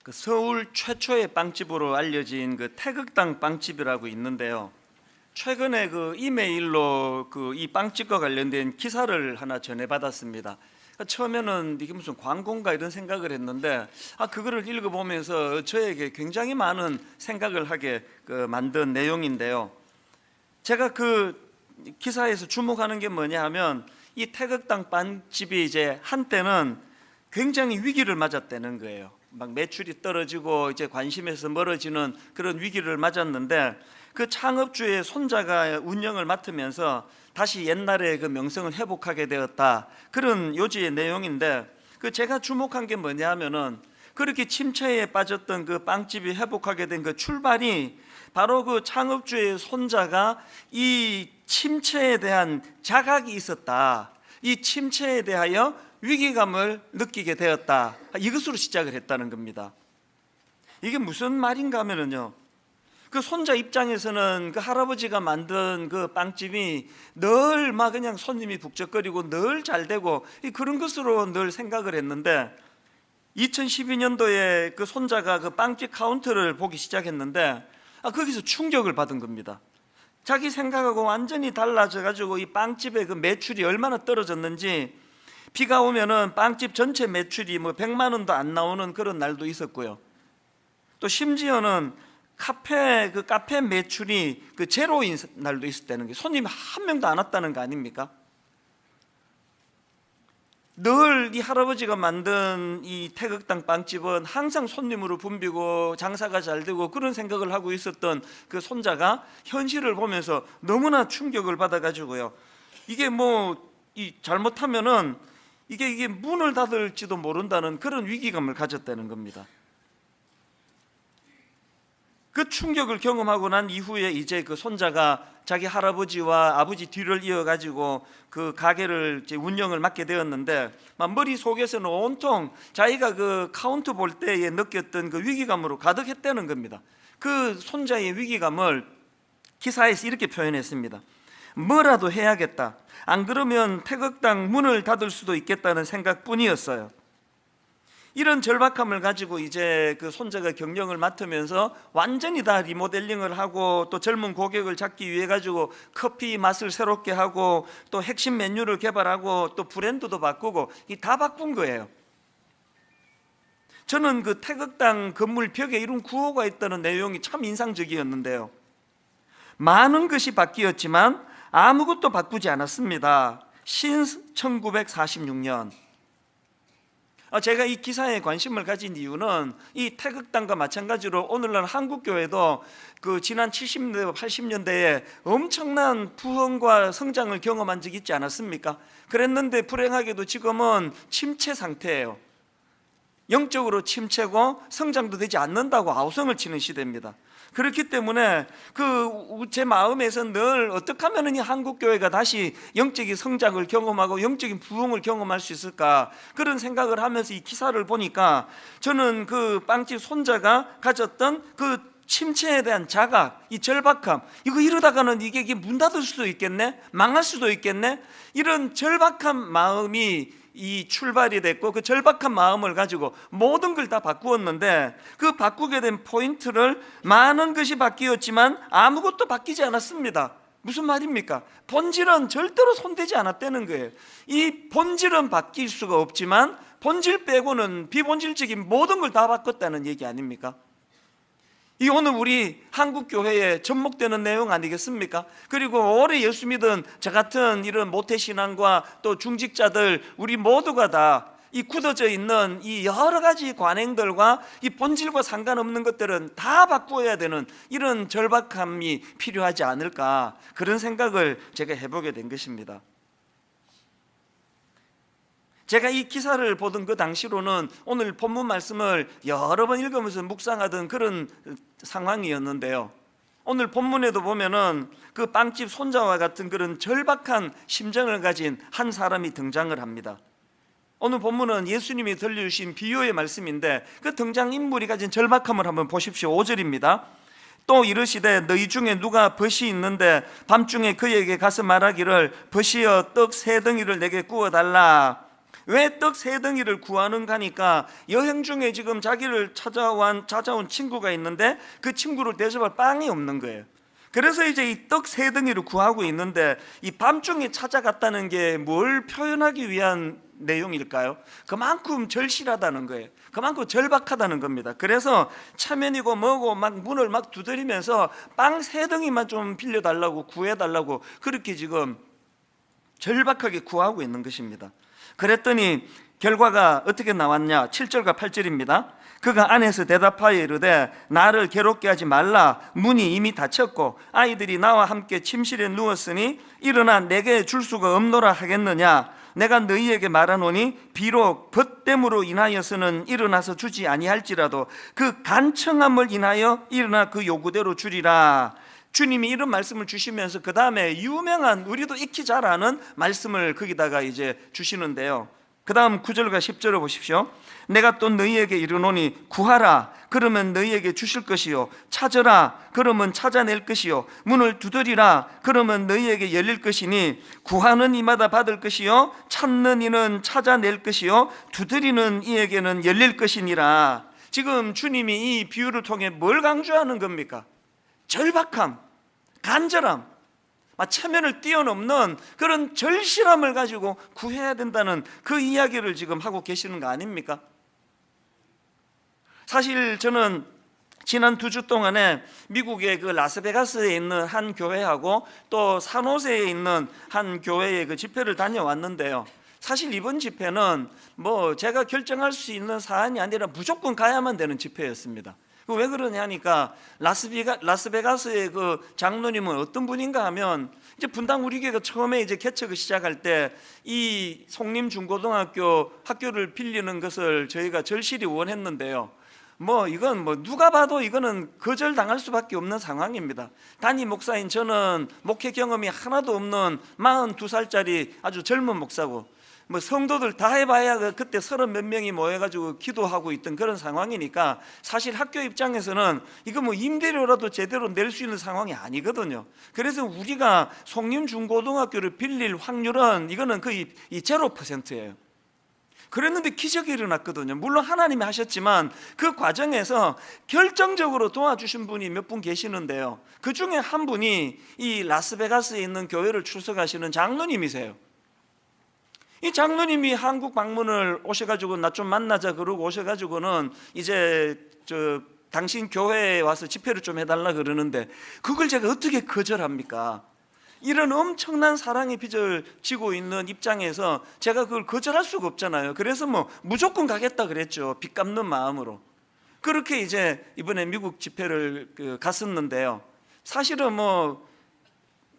그 서울 최초의 빵집으로 알려진 그 태극당 빵집이라고 있는데요. 최근에 그 이메일로 그 이 빵집과 관련된 기사를 하나 전해받았습니다. 처음에는 이게 무슨 광고인가 이런 생각을 했는데 그거를 읽어보면서 저에게 굉장히 많은 생각을 하게 만든 내용인데요. 제가 그 기사에서 주목하는 게 뭐냐 하면 이 태극당 빵집이 이제 한때는 굉장히 위기를 맞았다는 거예요. 막 매출이 떨어지고 이제 관심에서 멀어지는 그런 위기를 맞았는데 그 창업주의 손자가 운영을 맡으면서 다시 옛날의 그 명성을 회복하게 되었다, 그런 요지의 내용인데, 그 제가 주목한 게 뭐냐 하면은 그렇게 침체에 빠졌던 그 빵집이 회복하게 된 그 출발이 바로 그 창업주의 손자가 이 침체에 대한 자각이 있었다, 이 침체에 대하여 위기감을 느끼게 되었다, 이것으로 시작을 했다는 겁니다. 이게 무슨 말인가 하면은요, 그 손자 입장에서는 그 할아버지가 만든 그 빵집이 늘 막 그냥 손님이 북적거리고 늘 잘 되고 그런 것으로 늘 생각을 했는데, 2012년도에 그 손자가 그 빵집 카운터를 보기 시작했는데 거기서 충격을 받은 겁니다. 자기 생각하고 완전히 달라져 가지고 이 빵집의 그 매출이 얼마나 떨어졌는지, 비가 오면은 빵집 전체 매출이 뭐 100만 원도 안 나오는 그런 날도 있었고요. 또 심지어는 카페 매출이 그 제로인 날도 있었다는 게, 손님이 한 명도 안 왔다는 거 아닙니까? 늘 이 할아버지가 만든 이 태극당 빵집은 항상 손님으로 붐비고 장사가 잘 되고 그런 생각을 하고 있었던 그 손자가 현실을 보면서 너무나 충격을 받아가지고요, 이게 뭐 잘못하면은 이게 문을 닫을지도 모른다는 그런 위기감을 가졌다는 겁니다. 그 충격을 경험하고 난 이후에 이제 그 손자가 자기 할아버지와 아버지 뒤를 이어가지고 그 가게를 이제 운영을 맡게 되었는데, 머릿속에서는 온통 자기가 그 카운트 볼 때에 느꼈던 그 위기감으로 가득했다는 겁니다. 그 손자의 위기감을 기사에서 이렇게 표현했습니다. 뭐라도 해야겠다, 안 그러면 태극당 문을 닫을 수도 있겠다는 생각뿐이었어요. 이런 절박함을 가지고 이제 그 손자가 경영을 맡으면서 완전히 다 리모델링을 하고, 또 젊은 고객을 잡기 위해 가지고 커피 맛을 새롭게 하고, 또 핵심 메뉴를 개발하고, 또 브랜드도 바꾸고, 다 바꾼 거예요. 저는 그 태극당 건물 벽에 이런 구호가 있다는 내용이 참 인상적이었는데요. 많은 것이 바뀌었지만 아무것도 바꾸지 않았습니다. 신스 1946년. 제가 이 기사에 관심을 가진 이유는 이 태극당과 마찬가지로 오늘날 한국교회도 그 지난 70년대, 80년대에 엄청난 부흥과 성장을 경험한 적이 있지 않았습니까? 그랬는데 불행하게도 지금은 침체 상태예요. 영적으로 침체고 성장도 되지 않는다고 아우성을 치는 시대입니다. 그렇기 때문에 제 마음에서 늘 어떻게 하면 이 한국교회가 다시 영적인 성장을 경험하고 영적인 부흥을 경험할 수 있을까, 그런 생각을 하면서 이 기사를 보니까 저는 그 빵집 손자가 가졌던 그 침체에 대한 자각, 이 절박함, 이러다가는 이게 문 닫을 수도 있겠네, 망할 수도 있겠네, 이런 절박한 마음이 이 출발이 됐고, 그 절박한 마음을 가지고 모든 걸 다 바꾸었는데, 그 바꾸게 된 포인트를 많은 것이 바뀌었지만 아무것도 바뀌지 않았습니다. 무슨 말입니까? 본질은 절대로 손대지 않았다는 거예요. 이 본질은 바뀔 수가 없지만 본질 빼고는 비본질적인 모든 걸 다 바꿨다는 얘기 아닙니까? 이 오늘 우리 한국교회에 접목되는 내용 아니겠습니까? 그리고 오래 예수 믿은 저 같은 이런 모태신앙과 또 중직자들, 우리 모두가 다 이 굳어져 있는 이 여러 가지 관행들과 이 본질과 상관없는 것들은 다 바꾸어야 되는 이런 절박함이 필요하지 않을까, 그런 생각을 제가 해보게 된 것입니다. 제가 이 기사를 보던 그 당시로는 오늘 본문 말씀을 여러 번 읽으면서 묵상하던 그런 상황이었는데요, 오늘 본문에도 보면은 그 빵집 손자와 같은 그런 절박한 심정을 가진 한 사람이 등장을 합니다. 오늘 본문은 예수님이 들려주신 비유의 말씀인데, 그 등장인물이 가진 절박함을 한번 보십시오. 5절입니다. 또 이르시되 너희 중에 누가 벗이 있는데 밤중에 그에게 가서 말하기를 벗이여 떡 3덩이를 내게 구워달라. 왜 떡 세 덩이를 구하는가 하니까 여행 중에 지금 자기를 찾아온 친구가 있는데 그 친구를 대접할 빵이 없는 거예요. 그래서 이제 이 떡 세 덩이를 구하고 있는데 이 밤중에 찾아갔다는 게 뭘 표현하기 위한 내용일까요? 그만큼 절실하다는 거예요. 그만큼 절박하다는 겁니다. 그래서 차면이고 뭐고 막 문을 막 두드리면서 빵 세 덩이만 좀 빌려달라고 구해달라고 그렇게 지금 절박하게 구하고 있는 것입니다. 그랬더니 결과가 어떻게 나왔냐? 7절과 8절입니다. 그가 안에서 대답하여 이르되 나를 괴롭게 하지 말라. 문이 이미 닫혔고 아이들이 나와 함께 침실에 누웠으니 일어나 내게 줄 수가 없노라 하겠느냐? 내가 너희에게 말하노니 비록 벗됨으로 인하여서는 일어나서 주지 아니할지라도 그 간청함을 인하여 일어나 그 요구대로 주리라. 주님이 이런 말씀을 주시면서 그 다음에 유명한 우리도 익히 잘 아는 말씀을 거기다가 이제 주시는데요. 그 다음 9절과 10절을 보십시오. 내가 또 너희에게 이르노니 구하라 그러면 너희에게 주실 것이요 찾으라 그러면 찾아낼 것이요 문을 두드리라 그러면 너희에게 열릴 것이니 구하는 이마다 받을 것이요 찾는 이는 찾아낼 것이요 두드리는 이에게는 열릴 것이니라. 지금 주님이 이 비유를 통해 뭘 강조하는 겁니까? 절박함, 간절함, 체면을 뛰어넘는 그런 절실함을 가지고 구해야 된다는 그 이야기를 지금 하고 계시는 거 아닙니까? 사실 저는 지난 2주 동안에 미국의 그 라스베가스에 있는 한 교회하고 또 산호세에 있는 한 교회의 그 집회를 다녀왔는데요. 사실 이번 집회는 뭐 제가 결정할 수 있는 사안이 아니라 무조건 가야만 되는 집회였습니다. 왜 그러냐 하니까 라스베가스의 그 장로님은 어떤 분인가 하면 이제 분당 우리 교회가 처음에 이제 개척을 시작할 때 이 송림 중고등학교 학교를 빌리는 것을 저희가 절실히 원했는데요. 이건 누가 봐도 이거는 거절당할 수밖에 없는 상황입니다. 담임 목사인 저는 목회 경험이 하나도 없는 42살짜리 아주 젊은 목사고 성도들 다 해봐야 그때 30 몇 명이 모여가지고 기도하고 있던 그런 상황이니까 사실 학교 입장에서는 이거 임대료라도 제대로 낼 수 있는 상황이 아니거든요. 그래서 우리가 송림중고등학교를 빌릴 확률은 이거는 거의 0%예요. 그랬는데 기적이 일어났거든요. 물론 하나님이 하셨지만 그 과정에서 결정적으로 도와주신 분이 몇 분 계시는데요. 그 중에 한 분이 이 라스베가스에 있는 교회를 출석하시는 장로님이세요. 이 장로님이 한국 방문을 오셔가지고 나 좀 만나자 그러고 오셔가지고는 이제 당신 교회에 와서 집회를 좀 해달라 그러는데 그걸 제가 어떻게 거절합니까? 이런 엄청난 사랑의 빚을 지고 있는 입장에서 제가 그걸 거절할 수가 없잖아요. 그래서 무조건 가겠다 그랬죠. 빚 갚는 마음으로. 그렇게 이제 이번에 미국 집회를 갔었는데요. 사실은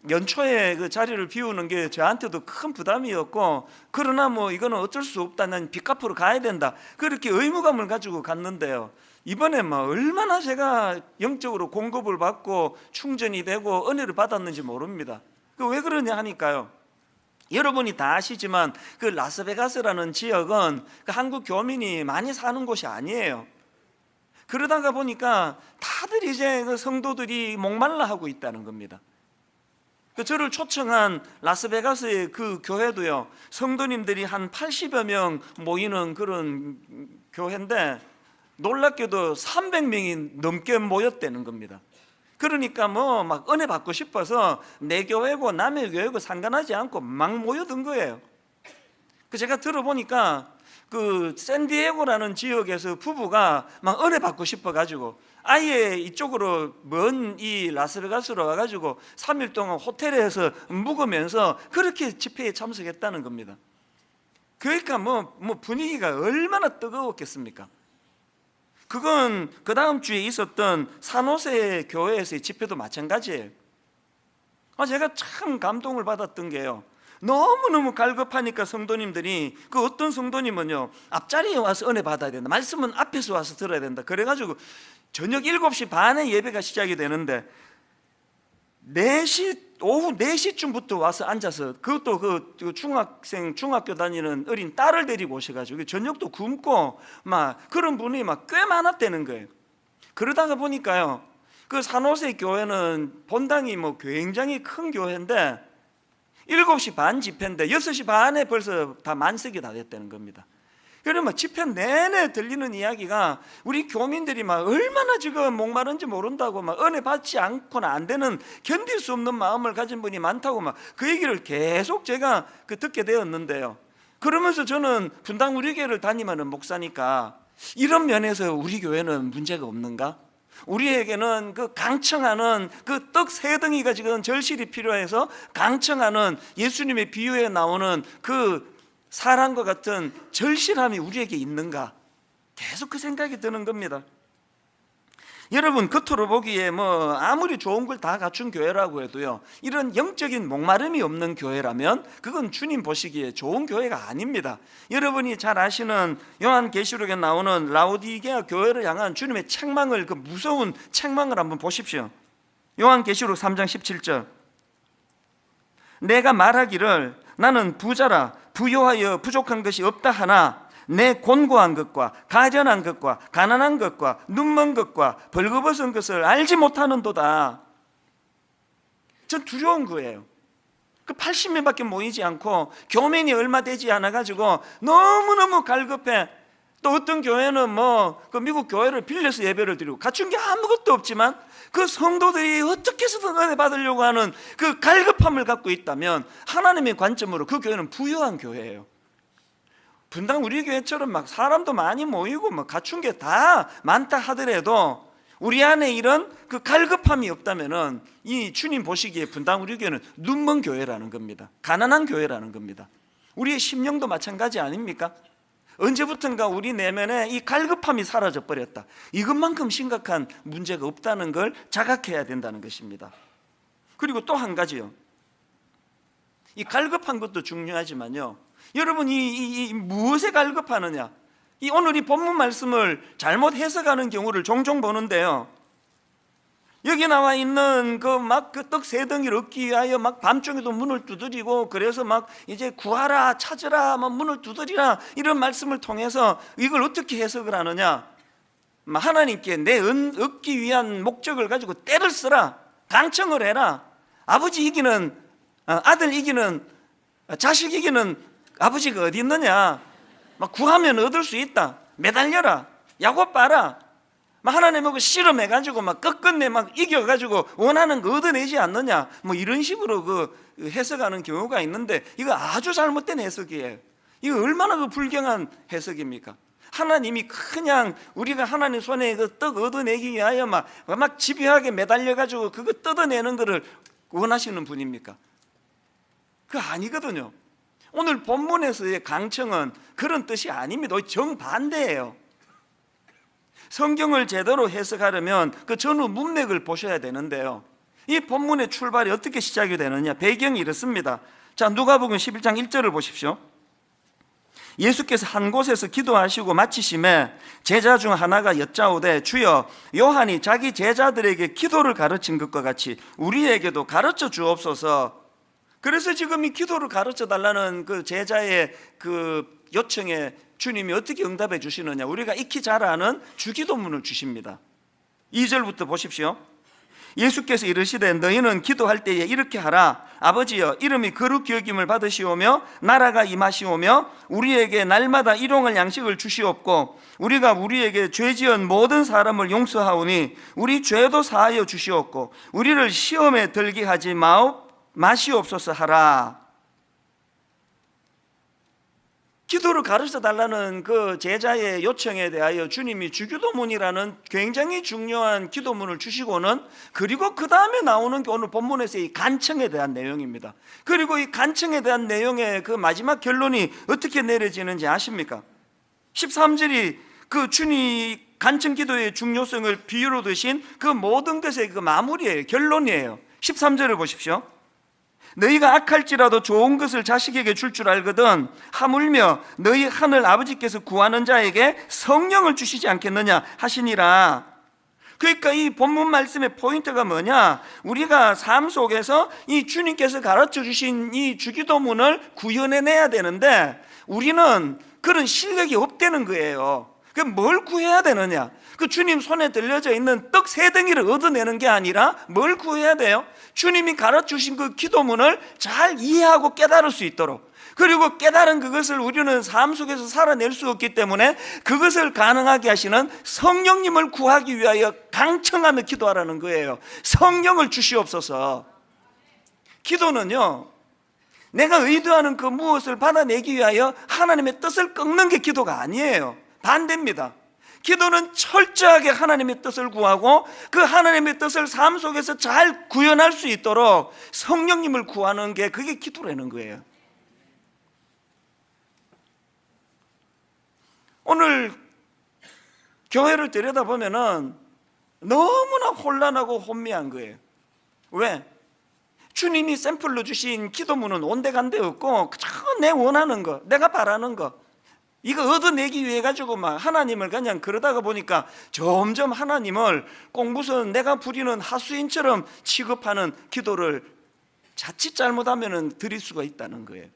연초에 그 자리를 비우는 게 저한테도 큰 부담이었고, 그러나 이거는 어쩔 수 없다, 난 빚 갚으러 가야 된다, 그렇게 의무감을 가지고 갔는데요. 이번에 얼마나 제가 영적으로 공급을 받고 충전이 되고 은혜를 받았는지 모릅니다. 왜 그러냐 하니까요, 여러분이 다 아시지만 그 라스베가스라는 지역은 그 한국 교민이 많이 사는 곳이 아니에요. 그러다가 보니까 다들 이제 그 성도들이 목말라 하고 있다는 겁니다. 저를 초청한 라스베가스의 그 교회도요, 성도님들이 한 80여 명 모이는 그런 교회인데 놀랍게도 300명이 넘게 모였다는 겁니다. 그러니까 막 은혜 받고 싶어서 내 교회고 남의 교회고 상관하지 않고 막 모여든 거예요. 제가 들어보니까 그 샌디에고라는 지역에서 부부가 막 은혜 받고 싶어 가지고 아예 이쪽으로 먼 이 라스베가스로 와가지고 3일 동안 호텔에서 묵으면서 그렇게 집회에 참석했다는 겁니다. 그러니까 분위기가 얼마나 뜨거웠겠습니까? 그건 그 다음 주에 있었던 산호세 교회에서의 집회도 마찬가지예요. 제가 참 감동을 받았던 게요, 너무너무 갈급하니까 성도님들이, 그 어떤 성도님은요, 앞자리에 와서 은혜 받아야 된다, 말씀은 앞에서 와서 들어야 된다, 그래가지고 저녁 7시 반에 예배가 시작이 되는데 오후 4시쯤부터 와서 앉아서, 그것도 그 중학교 다니는 어린 딸을 데리고 오셔가지고 저녁도 굶고 막 그런 분이 꽤 많았다는 거예요. 그러다가 보니까요, 그 산호세 교회는 본당이 굉장히 큰 교회인데 7시 반 집회인데 6시 반에 벌써 다 만석이 다 됐다는 겁니다. 그러면 집회 내내 들리는 이야기가 우리 교민들이 막 얼마나 지금 목마른지 모른다고, 막 은혜 받지 않고는 안 되는, 견딜 수 없는 마음을 가진 분이 많다고 막 그 얘기를 계속 제가 듣게 되었는데요. 그러면서 저는 분당 우리 교회를 다니는 목사니까 이런 면에서 우리 교회는 문제가 없는가? 우리에게는 그 강청하는 그 떡 세 덩이가 지금 절실히 필요해서 강청하는 예수님의 비유에 나오는 그 사랑과 같은 절실함이 우리에게 있는가? 계속 그 생각이 드는 겁니다. 여러분, 겉으로 보기에 뭐 아무리 좋은 걸 다 갖춘 교회라고 해도요, 이런 영적인 목마름이 없는 교회라면 그건 주님 보시기에 좋은 교회가 아닙니다. 여러분이 잘 아시는 요한계시록에 나오는 라오디게아 교회를 향한 주님의 책망을, 그 무서운 책망을 한번 보십시오. 요한계시록 3장 17절, 내가 말하기를 나는 부자라 부요하여 부족한 것이 없다 하나 내 곤고한 것과 가련한 것과 가난한 것과 눈먼 것과 벌거벗은 것을 알지 못하는도다. 전 두려운 거예요. 그 80명밖에 모이지 않고 교민이 얼마 되지 않아 가지고 너무너무 갈급해. 또 어떤 교회는 뭐 그 미국 교회를 빌려서 예배를 드리고 갖춘 게 아무것도 없지만 그 성도들이 어떻게 해서든 은혜 받으려고 하는 그 갈급함을 갖고 있다면 하나님의 관점으로 그 교회는 부유한 교회예요. 분당 우리 교회처럼 막 사람도 많이 모이고 뭐 갖춘 게 다 많다 하더라도 우리 안에 이런 그 갈급함이 없다면은 이 주님 보시기에 분당 우리 교회는 눈먼 교회라는 겁니다. 가난한 교회라는 겁니다. 우리의 심령도 마찬가지 아닙니까? 언제부턴가 우리 내면에 이 갈급함이 사라져 버렸다. 이것만큼 심각한 문제가 없다는 걸 자각해야 된다는 것입니다. 그리고 또 한 가지요. 이 갈급한 것도 중요하지만요, 여러분이 무엇에 갈급하느냐? 오늘 이 본문 말씀을 잘못 해석하는 경우를 종종 보는데요. 여기 나와 있는 그 떡 세 덩이를 얻기 위하여 막 밤중에도 문을 두드리고, 그래서 막 이제 구하라 찾으라 막 문을 두드리라, 이런 말씀을 통해서 이걸 어떻게 해석을 하느냐? 하나님께 내 얻기 위한 목적을 가지고 때를 쓰라, 간청을 해라. 아버지 이기는 아들 이기는 자식 이기는 아버지가 어디 있느냐? 막 구하면 얻을 수 있다. 매달려라. 야곱 봐라. 막 하나님하고 실험해가지고 막 끝끝내 막 이겨가지고 원하는 거 얻어내지 않느냐? 뭐 이런 식으로 그 해석하는 경우가 있는데 이거 아주 잘못된 해석이에요. 이거 얼마나 그 불경한 해석입니까? 하나님이 그냥 우리가 하나님 손에 그 떡 얻어내기 위하여 막 집요하게 매달려가지고 그거 뜯어내는 거를 원하시는 분입니까? 그거 아니거든요. 오늘 본문에서의 강청은 그런 뜻이 아닙니다. 정반대예요. 성경을 제대로 해석하려면 그 전후 문맥을 보셔야 되는데요, 이 본문의 출발이 어떻게 시작이 되느냐? 배경이 이렇습니다. 자, 누가복음 11장 1절을 보십시오. 예수께서 한 곳에서 기도하시고 마치심에 제자 중 하나가 여짜오되 주여, 요한이 자기 제자들에게 기도를 가르친 것과 같이 우리에게도 가르쳐 주옵소서. 그래서 지금 이 기도를 가르쳐 달라는 그 제자의 그 요청에 주님이 어떻게 응답해 주시느냐? 우리가 익히 잘 아는 주기도문을 주십니다. 2절부터 보십시오. 예수께서 이르시되 너희는 기도할 때에 이렇게 하라. 아버지여, 이름이 거룩히 여김을 받으시오며 나라가 임하시오며 우리에게 날마다 일용할 양식을 주시옵고 우리가 우리에게 죄지은 모든 사람을 용서하오니 우리 죄도 사하여 주시옵고 우리를 시험에 들게 하지 마시옵소서 하라. 기도를 가르쳐 달라는 그 제자의 요청에 대하여 주님이 주기도문이라는 굉장히 중요한 기도문을 주시고는, 그리고 그 다음에 나오는 게 오늘 본문에서 이 간청에 대한 내용입니다. 그리고 이 간청에 대한 내용의 그 마지막 결론이 어떻게 내려지는지 아십니까? 13절이 그 주님 간청 기도의 중요성을 비유로 드신 그 모든 것의 그 마무리예요. 결론이에요. 13절을 보십시오. 너희가 악할지라도 좋은 것을 자식에게 줄 알거든 하물며 너희 하늘 아버지께서 구하는 자에게 성령을 주시지 않겠느냐 하시니라. 그러니까 이 본문 말씀의 포인트가 뭐냐? 우리가 삶 속에서 이 주님께서 가르쳐 주신 이 주기도문을 구현해내야 되는데 우리는 그런 실력이 없다는 거예요. 그럼 뭘 구해야 되느냐? 그 주님 손에 들려져 있는 떡 세 덩이를 얻어내는 게 아니라 뭘 구해야 돼요? 주님이 가르쳐주신 그 기도문을 잘 이해하고 깨달을 수 있도록, 그리고 깨달은 그것을 우리는 삶 속에서 살아낼 수 없기 때문에 그것을 가능하게 하시는 성령님을 구하기 위하여 강청하며 기도하라는 거예요. 성령을 주시옵소서. 기도는요, 내가 의도하는 그 무엇을 받아내기 위하여 하나님의 뜻을 꺾는 게 기도가 아니에요. 반대입니다. 기도는 철저하게 하나님의 뜻을 구하고 그 하나님의 뜻을 삶 속에서 잘 구현할 수 있도록 성령님을 구하는 게, 그게 기도라는 거예요. 오늘 교회를 들여다보면은 너무나 혼란하고 혼미한 거예요. 왜? 주님이 샘플로 주신 기도문은 온데간데 없고 그저 내 원하는 거, 내가 바라는 거, 이거 얻어내기 위해 가지고 막 하나님을 그냥 그러다가 보니까 점점 하나님을 꼭 무슨 내가 부리는 하수인처럼 취급하는 기도를 자칫 잘못하면 드릴 수가 있다는 거예요.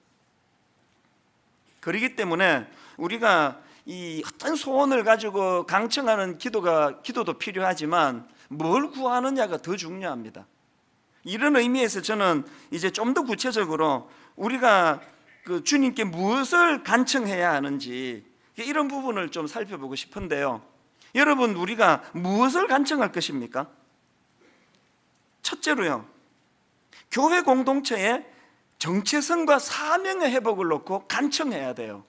그렇기 때문에 우리가 이 어떤 소원을 가지고 강청하는 기도도 필요하지만 뭘 구하느냐가 더 중요합니다. 이런 의미에서 저는 이제 좀 더 구체적으로 우리가 그 주님께 무엇을 간청해야 하는지 이런 부분을 좀 살펴보고 싶은데요. 여러분, 우리가 무엇을 간청할 것입니까? 첫째로요, 교회 공동체의 정체성과 사명의 회복을 놓고 간청해야 돼요.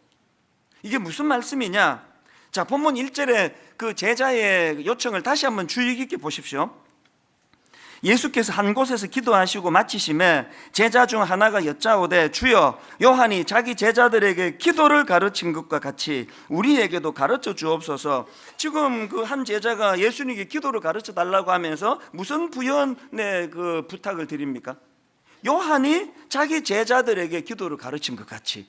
이게 무슨 말씀이냐? 자, 본문 1절에 그 제자의 요청을 다시 한번 주의 깊게 보십시오. 예수께서 한 곳에서 기도하시고 마치심에 제자 중 하나가 여짜오되, 주여, 요한이 자기 제자들에게 기도를 가르친 것과 같이 우리에게도 가르쳐 주옵소서. 지금 그 한 제자가 예수님께 기도를 가르쳐 달라고 하면서 무슨 부연의 그 부탁을 드립니까? 요한이 자기 제자들에게 기도를 가르친 것 같이.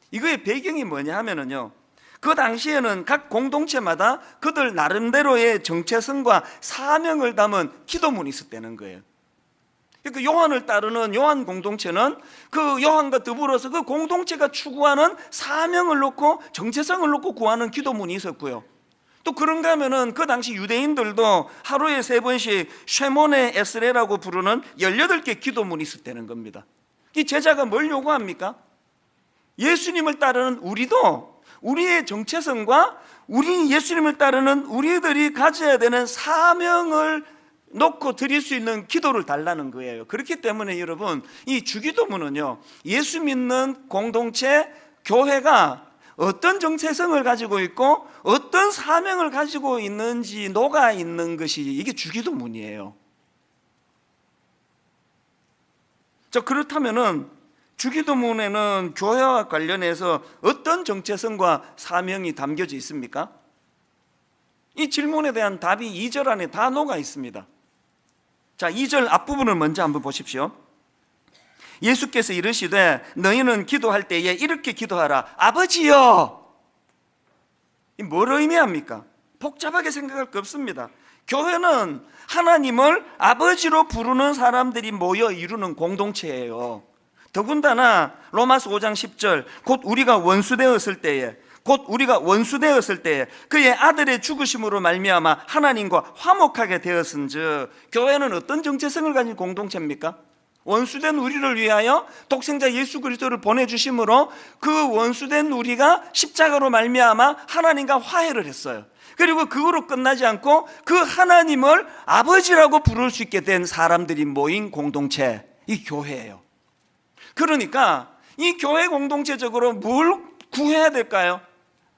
이거의 배경이 뭐냐 하면은요, 그 당시에는 각 공동체마다 그들 나름대로의 정체성과 사명을 담은 기도문이 있었다는 거예요. 그러니까 요한을 따르는 요한 공동체는 그 요한과 더불어서 그 공동체가 추구하는 사명을 놓고 정체성을 놓고 구하는 기도문이 있었고요. 또 그런가 하면은 그 당시 유대인들도 하루에 3번씩 쉐몬의 에스레라고 부르는 18개 기도문이 있었다는 겁니다. 이 제자가 뭘 요구합니까? 예수님을 따르는 우리도 우리의 정체성과 우리 예수님을 따르는 우리들이 가져야 되는 사명을 놓고 드릴 수 있는 기도를 달라는 거예요. 그렇기 때문에 여러분, 이 주기도문은요, 예수 믿는 공동체, 교회가 어떤 정체성을 가지고 있고 어떤 사명을 가지고 있는지 녹아 있는 것이 이게 주기도문이에요. 자, 그렇다면은 주기도문에는 교회와 관련해서 어떤 정체성과 사명이 담겨져 있습니까? 이 질문에 대한 답이 2절 안에 다 녹아 있습니다. 자, 2절 앞부분을 먼저 한번 보십시오. 예수께서 이르시되 너희는 기도할 때에 이렇게 기도하라. 아버지여. 이 뭘 의미합니까? 복잡하게 생각할 거 없습니다. 교회는 하나님을 아버지로 부르는 사람들이 모여 이루는 공동체예요. 더군다나 로마서 5장 10절 곧 우리가 원수되었을 때에 그의 아들의 죽으심으로 말미암아 하나님과 화목하게 되었은즉, 교회는 어떤 정체성을 가진 공동체입니까? 원수된 우리를 위하여 독생자 예수 그리스도를 보내주심으로 그 원수된 우리가 십자가로 말미암아 하나님과 화해를 했어요. 그리고 그거로 끝나지 않고 그 하나님을 아버지라고 부를 수 있게 된 사람들이 모인 공동체, 이 교회예요. 그러니까 이 교회 공동체적으로 뭘 구해야 될까요?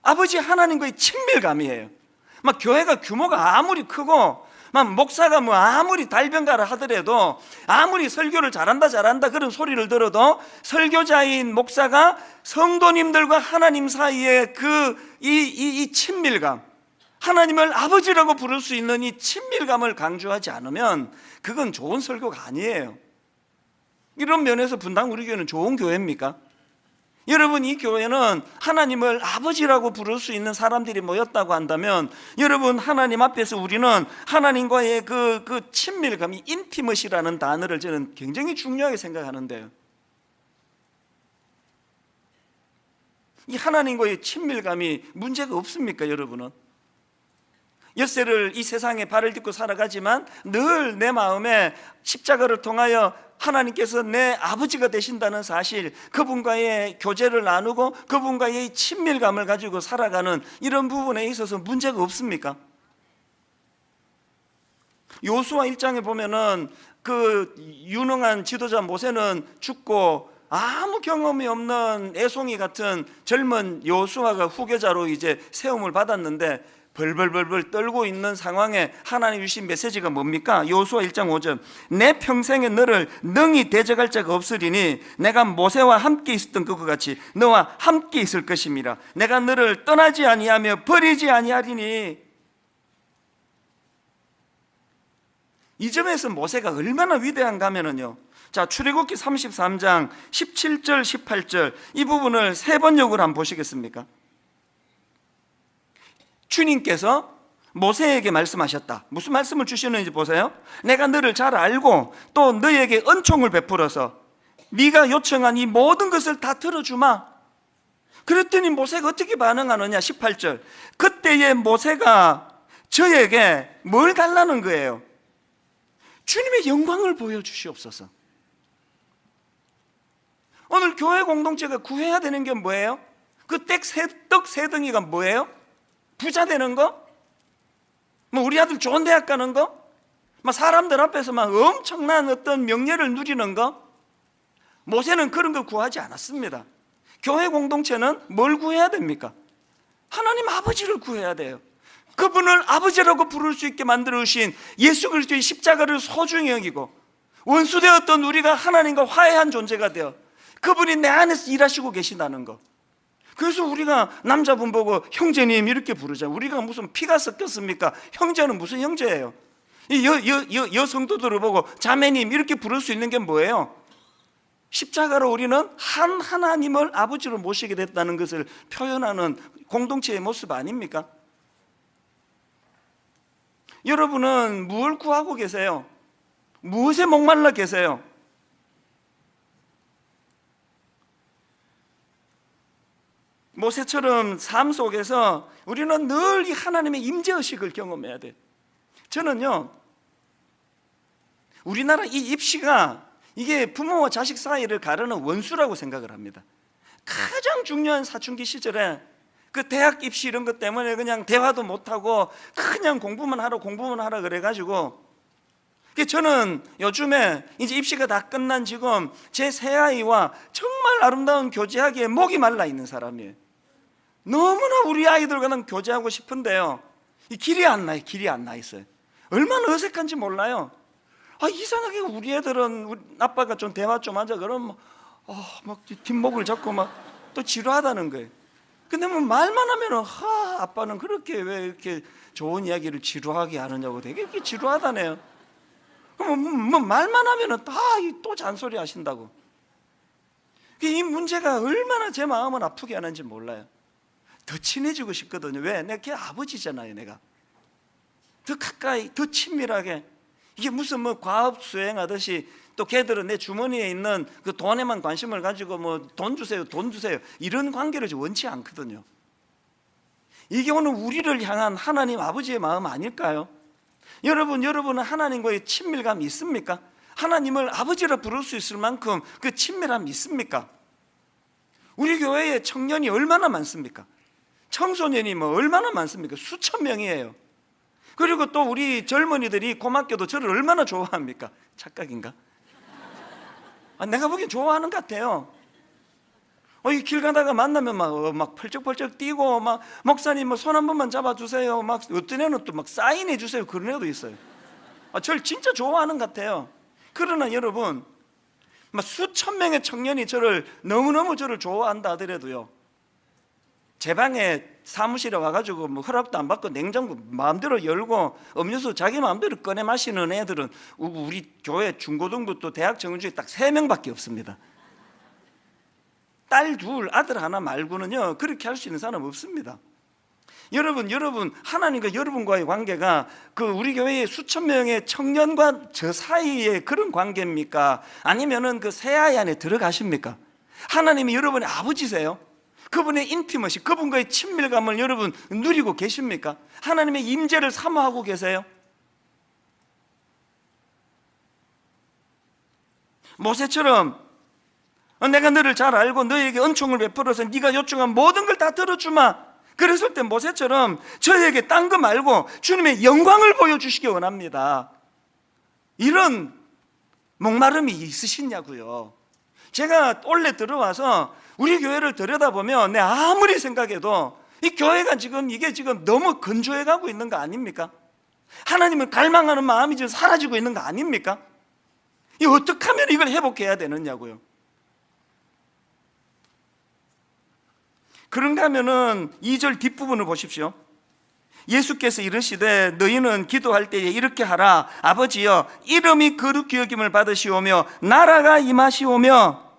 아버지 하나님과의 친밀감이에요. 막 교회가 규모가 아무리 크고 막 목사가 뭐 아무리 달변가를 하더라도, 아무리 설교를 잘한다 그런 소리를 들어도 설교자인 목사가 성도님들과 하나님 사이에 이 친밀감, 하나님을 아버지라고 부를 수 있는 이 친밀감을 강조하지 않으면 그건 좋은 설교가 아니에요. 이런 면에서 분당 우리 교회는 좋은 교회입니까? 여러분, 이 교회는 하나님을 아버지라고 부를 수 있는 사람들이 모였다고 한다면, 여러분, 하나님 앞에서 우리는 하나님과의 그 친밀감이 인티머시라는 단어를 저는 굉장히 중요하게 생각하는데요, 이 하나님과의 친밀감이 문제가 없습니까, 여러분은? 엿새를 이 세상에 발을 딛고 살아가지만 늘 내 마음에 십자가를 통하여 하나님께서 내 아버지가 되신다는 사실, 그분과의 교제를 나누고 그분과의 친밀감을 가지고 살아가는 이런 부분에 있어서 문제가 없습니까? 요수아 1장에 보면은 그 유능한 지도자 모세는 죽고 아무 경험이 없는 애송이 같은 젊은 요수아가 후계자로 이제 세움을 받았는데 벌벌벌벌 떨고 있는 상황에 하나님 주신 메시지가 뭡니까? 요수아 1장 5절, 내 평생에 너를 능히 대적할 자가 없으리니 내가 모세와 함께 있었던 것과 같이 너와 함께 있을 것임이라. 내가 너를 떠나지 아니하며 버리지 아니하리니. 이 점에서 모세가 얼마나 위대한가 하면요, 자, 출애굽기 33장 17절 18절 이 부분을 세 번역으로 한번 보시겠습니까? 주님께서 모세에게 말씀하셨다. 무슨 말씀을 주시는지 보세요. 내가 너를 잘 알고 또 너에게 은총을 베풀어서 네가 요청한 이 모든 것을 다 들어주마. 그랬더니 모세가 어떻게 반응하느냐. 18절, 그때의 모세가 저에게 뭘 달라는 거예요? 주님의 영광을 보여주시옵소서. 오늘 교회 공동체가 구해야 되는 게 뭐예요? 그 떡 세 덩이가 뭐예요? 부자 되는 거? 뭐 우리 아들 좋은 대학 가는 거? 막 사람들 앞에서 막 엄청난 어떤 명예를 누리는 거? 모세는 그런 거 구하지 않았습니다. 교회 공동체는 뭘 구해야 됩니까? 하나님 아버지를 구해야 돼요. 그분을 아버지라고 부를 수 있게 만들어 주신 예수 그리스도의 십자가를 소중히 여기고 원수되었던 우리가 하나님과 화해한 존재가 되어 그분이 내 안에서 일하시고 계신다는 거. 그래서 우리가 남자분 보고 형제님 이렇게 부르잖아요. 우리가 무슨 피가 섞였습니까? 형제는 무슨 형제예요? 여성도들을 보고 자매님 이렇게 부를 수 있는 게 뭐예요? 십자가로 우리는 한 하나님을 아버지로 모시게 됐다는 것을 표현하는 공동체의 모습 아닙니까? 여러분은 무엇을 구하고 계세요? 무엇에 목말라 계세요? 모세처럼 삶 속에서 우리는 늘 이 하나님의 임재의식을 경험해야 돼. 저는요, 우리나라 이 입시가 이게 부모와 자식 사이를 가르는 원수라고 생각을 합니다. 가장 중요한 사춘기 시절에 그 대학 입시 이런 것 때문에 그냥 대화도 못하고 그냥 공부만 하라 그래가지고, 저는 요즘에 이제 입시가 다 끝난 지금 제 새아이와 정말 아름다운 교제하기에 목이 말라 있는 사람이에요. 너무나 우리 아이들과는 교제하고 싶은데요, 이 길이 안 나 있어요. 얼마나 어색한지 몰라요. 이상하게 우리 애들은 우리 아빠가 좀 대화 좀 하자 그러면 막 뒷목을 잡고 막 또 지루하다는 거예요. 근데 뭐 말만 하면은 아빠는 그렇게 왜 이렇게 좋은 이야기를 지루하게 하느냐고 되게 이렇게 지루하다네요. 뭐 말만 하면은 다 또 잔소리 하신다고. 이 문제가 얼마나 제 마음을 아프게 하는지 몰라요. 더 친해지고 싶거든요. 왜? 내가 걔 아버지잖아요. 내가 더 가까이, 더 친밀하게. 이게 무슨 뭐 과업 수행하듯이 또 걔들은 내 주머니에 있는 그 돈에만 관심을 가지고 뭐 돈 주세요 이런 관계를 원치 않거든요. 이게 오늘 우리를 향한 하나님 아버지의 마음 아닐까요? 여러분은 하나님과의 친밀감이 있습니까? 하나님을 아버지라 부를 수 있을 만큼 그 친밀함이 있습니까? 우리 교회에 청년이 얼마나 많습니까? 청소년이 뭐 얼마나 많습니까? 수천 명이에요. 그리고 또 우리 젊은이들이 고맙게도 저를 얼마나 좋아합니까? 착각인가? 내가 보기엔 좋아하는 것 같아요. 이 길 가다가 만나면 막 펄쩍펄쩍 뛰고 막 목사님 뭐 손 한 번만 잡아주세요. 막 어떤 애는 또 막 사인해 주세요. 그런 애도 있어요. 저를 진짜 좋아하는 것 같아요. 그러나 여러분, 막 수천 명의 청년이 너무너무 저를 좋아한다 하더라도요, 제 방에 사무실에 와가지고 뭐 허락도 안 받고 냉장고 마음대로 열고 음료수 자기 마음대로 꺼내 마시는 애들은 우리 교회 중고등부 또 대학 정원 중에 딱 3명밖에 없습니다. 딸 2, 아들 1 말고는요 그렇게 할 수 있는 사람 없습니다. 여러분 하나님과 여러분과의 관계가 그 우리 교회의 수천 명의 청년과 저 사이의 그런 관계입니까? 아니면은 그 새아이 안에 들어가십니까? 하나님이 여러분의 아버지세요? 그분의 인티머시, 그분과의 친밀감을 여러분 누리고 계십니까? 하나님의 임재를 사모하고 계세요? 모세처럼 내가 너를 잘 알고 너에게 은총을 베풀어서 네가 요청한 모든 걸 다 들어주마. 그랬을 때 모세처럼 저에게 딴 거 말고 주님의 영광을 보여주시기 원합니다. 이런 목마름이 있으시냐고요. 제가 원래 들어와서 우리 교회를 들여다보면 아무리 생각해도 이 교회가 이게 지금 너무 건조해 가고 있는 거 아닙니까? 하나님을 갈망하는 마음이 지금 사라지고 있는 거 아닙니까? 이 어떻게 하면 이걸 회복해야 되느냐고요. 그런가 하면은 2절 뒷부분을 보십시오. 예수께서 이르시되 너희는 기도할 때에 이렇게 하라. 아버지여 이름이 거룩히 여김을 받으시오며 나라가 임하시오며.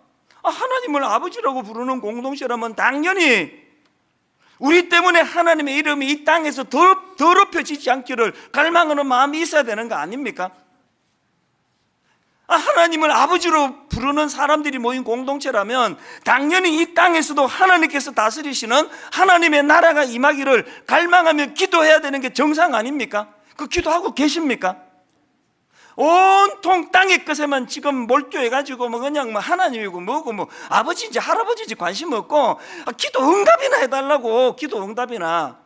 하나님을 아버지라고 부르는 공동체라면 당연히 우리 때문에 하나님의 이름이 이 땅에서 더럽혀지지 않기를 갈망하는 마음이 있어야 되는 거 아닙니까? 하나님을 아버지로 부르는 사람들이 모인 공동체라면 당연히 이 땅에서도 하나님께서 다스리시는 하나님의 나라가 임하기를 갈망하며 기도해야 되는 게 정상 아닙니까? 그 기도하고 계십니까? 온통 땅의 것에만 지금 몰두해가지고 그냥 하나님이고 뭐고 아버지인지 할아버지인지 관심 없고 기도 응답이나 해달라고. 기도 응답이나.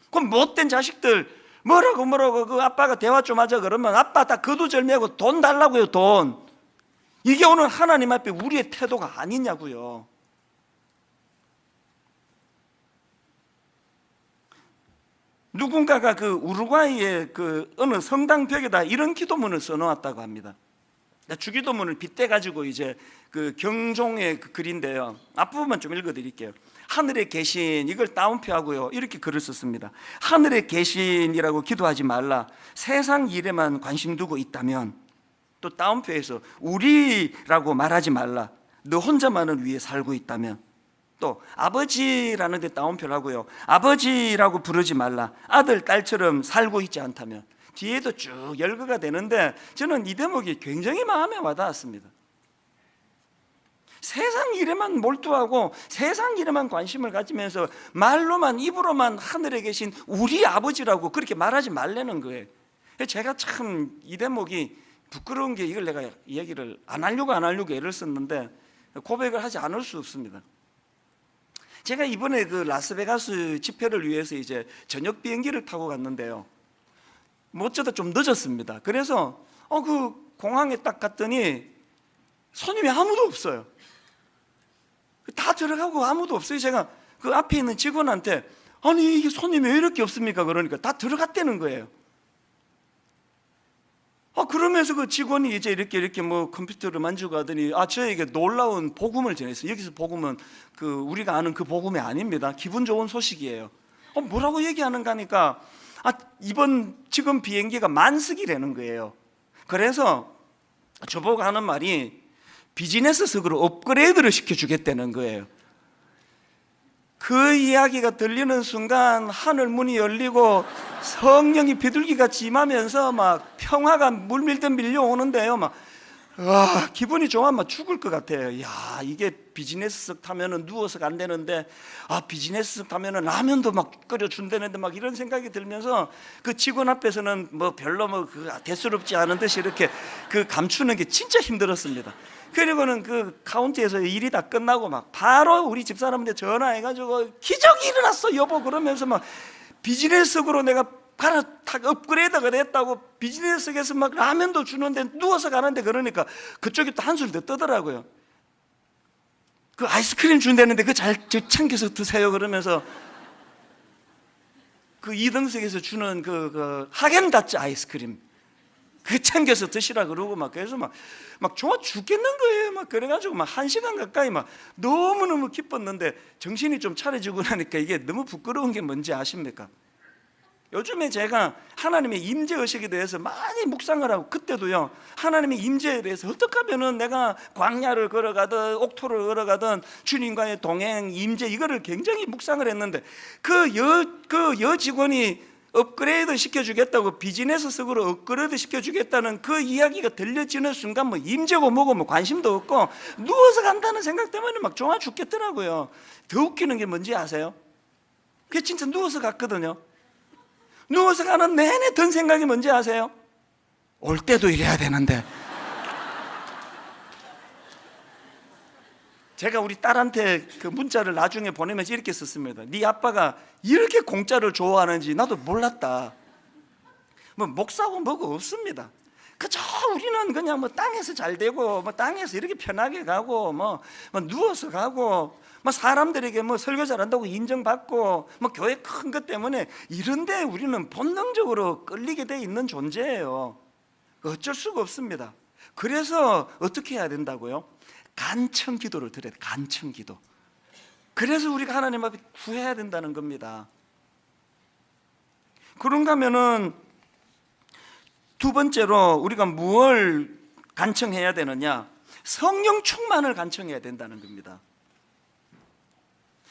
그럼 못된 자식들 뭐라고 그 아빠가 대화 좀 하자 그러면 아빠 다 거두절미하고 돈 달라고요. 돈. 이게 오늘 하나님 앞에 우리의 태도가 아니냐고요. 누군가가 그 우루과이의 그 어느 성당 벽에다 이런 기도문을 써놓았다고 합니다. 주기도문을 빗대가지고 이제 그 경종의 그 글인데요. 앞부분만 좀 읽어드릴게요. 하늘에 계신, 이걸 따옴표하고요, 이렇게 글을 썼습니다. 하늘에 계신이라고 기도하지 말라. 세상 일에만 관심 두고 있다면. 또 따옴표에서 우리라고 말하지 말라. 너 혼자만을 위해 살고 있다면. 또 아버지라는 데 따옴표를 하고요, 아버지라고 부르지 말라. 아들, 딸처럼 살고 있지 않다면. 뒤에도 쭉 열거가 되는데 저는 이 대목이 굉장히 마음에 와닿았습니다. 세상 일에만 몰두하고 세상 일에만 관심을 가지면서 말로만, 입으로만 하늘에 계신 우리 아버지라고 그렇게 말하지 말라는 거예요. 제가 참 이 대목이 부끄러운 게 이걸 내가 얘기를 안 하려고 애를 썼는데 고백을 하지 않을 수 없습니다. 제가 이번에 그 라스베가스 집회를 위해서 이제 저녁 비행기를 타고 갔는데요, 어쩌다 좀 늦었습니다. 그래서 그 공항에 딱 갔더니 손님이 아무도 없어요. 다 들어가고 아무도 없어요. 제가 그 앞에 있는 직원한테 아니 이게 손님이 왜 이렇게 없습니까? 그러니까 다 들어갔다는 거예요. 그러면서 그 직원이 이제 이렇게 뭐 컴퓨터를 만지고 하더니 저에게 놀라운 복음을 전했어요. 여기서 복음은 그 우리가 아는 그 복음이 아닙니다. 기분 좋은 소식이에요. 뭐라고 얘기하는가 하니까 이번 지금 비행기가 만석이라는 거예요. 그래서 저보고 하는 말이 비즈니스석으로 업그레이드를 시켜주겠다는 거예요. 그 이야기가 들리는 순간 하늘 문이 열리고 성령이 비둘기같이 임하면서 막 평화가 물밀듯 밀려오는데요. 기분이 좋아 죽을 것 같아요. 이게 비즈니스석 타면은 누워서 안 되는데 비즈니스석 타면은 라면도 막 끓여준다는데 막 이런 생각이 들면서 그 직원 앞에서는 뭐 별로 대수롭지 않은 듯이 이렇게 그 감추는 게 진짜 힘들었습니다. 그리고는 그 카운티에서 일이 다 끝나고 바로 우리 집사람한테 전화해가지고 기적이 일어났어 여보 그러면서 비즈니스석으로 내가 갈아타고 업그레이드가 됐다고, 비즈니스석에서 라면도 주는데 누워서 가는데, 그러니까 그쪽이 또 한술 더 떠더라고요. 그 아이스크림 준다는데 그 잘 챙겨서 드세요 그러면서 그 2등석에서 주는 그 하겐다츠 아이스크림 그 챙겨서 드시라 그러고 그래서 막 좋아 죽겠는 거예요. 그래가지고 1시간 가까이 너무너무 기뻤는데 정신이 좀 차려지고 나니까 이게 너무 부끄러운 게 뭔지 아십니까? 요즘에 제가 하나님의 임재의식에 대해서 많이 묵상을 하고, 그때도요 하나님의 임재에 대해서 어떻게 하면은 내가 광야를 걸어가든 옥토를 걸어가든 주님과의 동행, 임재, 이거를 굉장히 묵상을 했는데 그 여 직원이 업그레이드 시켜주겠다고, 비즈니스석으로 업그레이드 시켜주겠다는 그 이야기가 들려지는 순간 뭐 임재고 뭐고 뭐 관심도 없고 누워서 간다는 생각 때문에 막 좋아 죽겠더라고요. 더 웃기는 게 뭔지 아세요? 그게 진짜 누워서 갔거든요. 누워서 가는 내내 든 생각이 뭔지 아세요? 올 때도 이래야 되는데. 제가 우리 딸한테 그 문자를 나중에 보내면서 이렇게 썼습니다. 네 아빠가 이렇게 공짜를 좋아하는지 나도 몰랐다. 뭐 목사고 뭐고 없습니다. 그저 우리는 그냥 뭐 땅에서 잘 되고 뭐 땅에서 이렇게 편하게 가고 뭐 누워서 가고 뭐 사람들에게 뭐 설교 잘한다고 인정받고 뭐 교회 큰 것 때문에 이런데 우리는 본능적으로 끌리게 돼 있는 존재예요. 어쩔 수가 없습니다. 그래서 어떻게 해야 된다고요? 간청 기도를 드려야 돼. 간청 기도. 그래서 우리가 하나님 앞에 구해야 된다는 겁니다. 그런가 하면은 두 번째로 우리가 무엇을 간청해야 되느냐? 성령 충만을 간청해야 된다는 겁니다.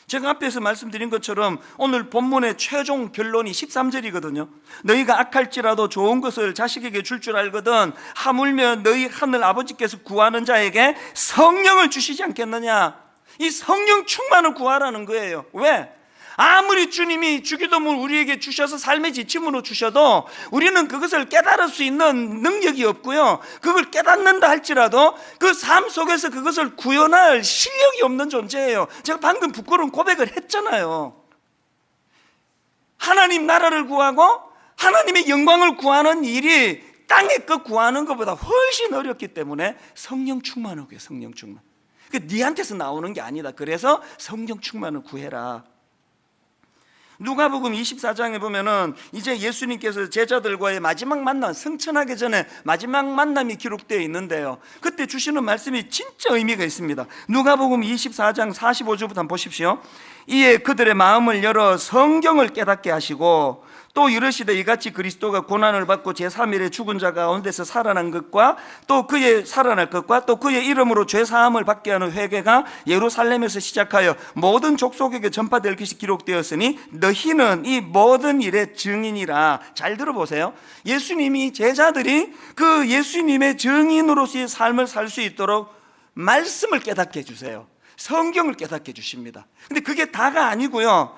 제가 앞에서 말씀드린 것처럼 오늘 본문의 최종 결론이 13절이거든요. 너희가 악할지라도 좋은 것을 자식에게 줄 줄 알거든 하물며 너희 하늘 아버지께서 구하는 자에게 성령을 주시지 않겠느냐. 이 성령 충만을 구하라는 거예요. 왜? 아무리 주님이 주기도문을 우리에게 주셔서 삶의 지침으로 주셔도 우리는 그것을 깨달을 수 있는 능력이 없고요, 그걸 깨닫는다 할지라도 그 삶 속에서 그것을 구현할 실력이 없는 존재예요. 제가 방금 부끄러운 고백을 했잖아요. 하나님 나라를 구하고 하나님의 영광을 구하는 일이 땅의 것 구하는 것보다 훨씬 어렵기 때문에 성령 충만을 구해요. 성령 충만. 네한테서 나오는 게 아니다. 그래서 성령 충만을 구해라. 누가복음 24장에 보면은 이제 예수님께서 제자들과의 마지막 만남, 승천하기 전에 마지막 만남이 기록되어 있는데요, 그때 주시는 말씀이 진짜 의미가 있습니다. 누가복음 24장 45절부터 한번 보십시오. 이에 그들의 마음을 열어 성경을 깨닫게 하시고 또 이르시되 이같이 그리스도가 고난을 받고 제3일에 죽은 자 가운데서 살아난 것과 또 그의 살아날 것과 또 그의 이름으로 죄사함을 받게 하는 회개가 예루살렘에서 시작하여 모든 족속에게 전파될 것이 기록되었으니 너희는 이 모든 일의 증인이라. 잘 들어보세요. 예수님이 제자들이 그 예수님의 증인으로서의 삶을 살 수 있도록 말씀을 깨닫게 해주세요. 성경을 깨닫게 해주십니다. 근데 그게 다가 아니고요,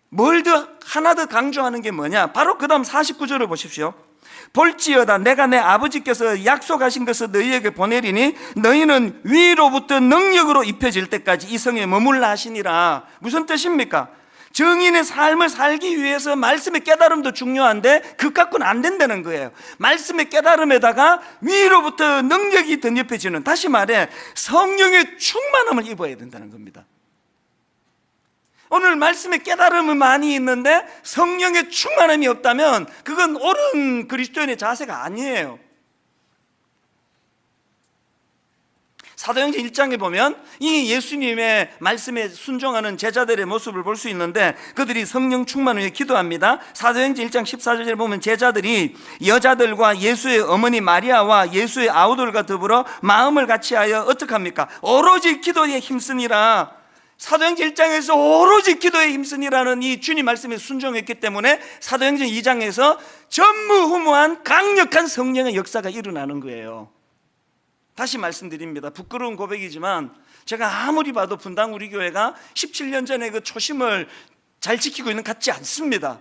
뭘 더 하나 더 강조하는 게 뭐냐? 바로 그 다음 49절을 보십시오. 볼지어다 내가 내 아버지께서 약속하신 것을 너희에게 보내리니 너희는 위로부터 능력으로 입혀질 때까지 이 성에 머물라 하시니라. 무슨 뜻입니까? 정인의 삶을 살기 위해서 말씀의 깨달음도 중요한데 그 갖고는 안 된다는 거예요. 말씀의 깨달음에다가 위로부터 능력이 덧입혀지는, 다시 말해 성령의 충만함을 입어야 된다는 겁니다. 오늘 말씀의 깨달음은 많이 있는데 성령의 충만함이 없다면 그건 옳은 그리스도인의 자세가 아니에요. 사도행전 1장에 보면 이 예수님의 말씀에 순종하는 제자들의 모습을 볼 수 있는데 그들이 성령 충만을 위해 기도합니다. 사도행전 1장 14절에 보면 제자들이 여자들과 예수의 어머니 마리아와 예수의 아우들과 더불어 마음을 같이하여 어떻게 합니까? 오로지 기도에 힘쓰니라. 사도행전 1장에서 오로지 기도에 힘쓰니라는 이 주님 말씀에 순종했기 때문에 사도행전 2장에서 전무후무한 강력한 성령의 역사가 일어나는 거예요. 다시 말씀드립니다. 부끄러운 고백이지만 제가 아무리 봐도 분당 우리 교회가 17년 전에 그 초심을 잘 지키고 있는 것 같지 않습니다.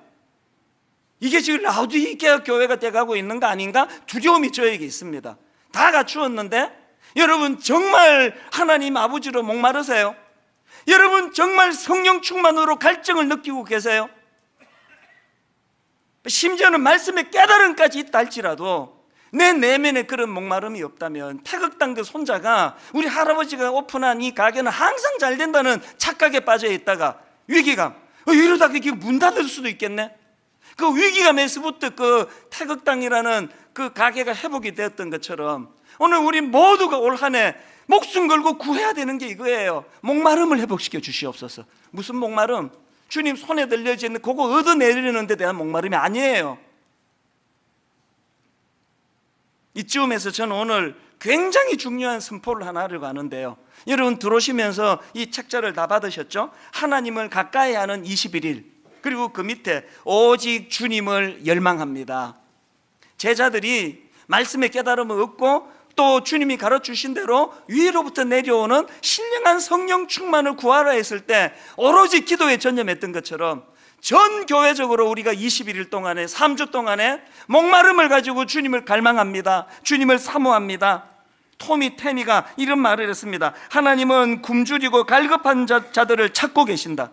이게 지금 라우디게아 교회가 돼가고 있는 거 아닌가 두려움이 저에게 있습니다. 다 갖추었는데 여러분 정말 하나님 아버지로 목마르세요? 여러분 정말 성령 충만으로 갈증을 느끼고 계세요? 심지어는 말씀의 깨달음까지 있다 할지라도 내 내면에 그런 목마름이 없다면 태극당 그 손자가 우리 할아버지가 오픈한 이 가게는 항상 잘 된다는 착각에 빠져 있다가 위기감, 이러다가 이게 문 닫을 수도 있겠네. 그 위기감에서부터 그 태극당이라는 그 가게가 회복이 되었던 것처럼 오늘 우리 모두가 올 한 해 목숨 걸고 구해야 되는 게 이거예요. 목마름을 회복시켜 주시옵소서. 무슨 목마름? 주님 손에 들려져 있는 그거 얻어내리는 데 대한 목마름이 아니에요. 이쯤에서 저는 오늘 굉장히 중요한 선포를 하나 하려고 하는데요, 여러분 들어오시면서 이 책자를 다 받으셨죠? 하나님을 가까이 하는 21일. 그리고 그 밑에 오직 주님을 열망합니다. 제자들이 말씀의 깨달음을 얻고 또 주님이 가르치신 대로 위로부터 내려오는 신령한 성령 충만을 구하라 했을 때 오로지 기도에 전념했던 것처럼 전 교회적으로 우리가 21일 동안에 3주 동안에 목마름을 가지고 주님을 갈망합니다. 주님을 사모합니다. 토미 테미가 이런 말을 했습니다. 하나님은 굶주리고 갈급한 자들을 찾고 계신다.